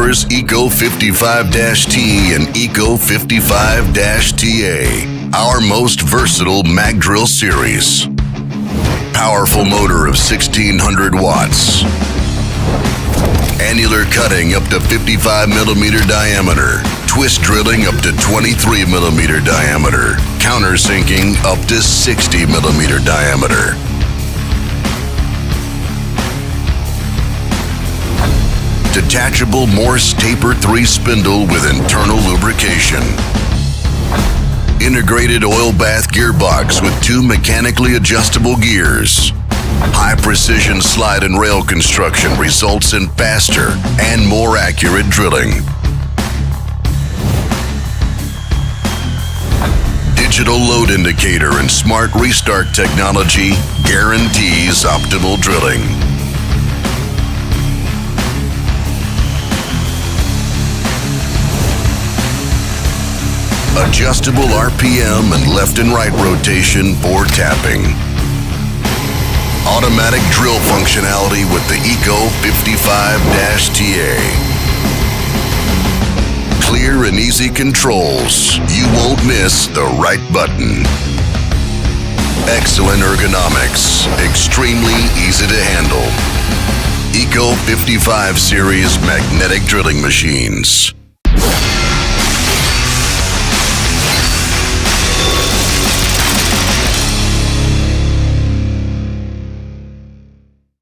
Euroboor's ECO.55-T and ECO.55-TA, our most versatile mag drill series. Powerful motor of 1600 watts. Annular cutting up to 55 millimeter diameter. Twist drilling up to 23 millimeter diameter. Countersinking up to 60 millimeter diameter. Detachable Morse taper 3 spindle with internal lubrication. Integrated oil bath gearbox with 2 mechanically adjustable gears. High precision slide and rail construction results in faster and more accurate drilling. Digital load indicator and smart restart technology guarantees optimal drilling. Adjustable RPM and left and right rotation for tapping. Automatic drill functionality with the ECO.55-TA. Clear and easy controls. You won't miss the right button. Excellent ergonomics. Extremely easy to handle. ECO.55 series magnetic drilling machines.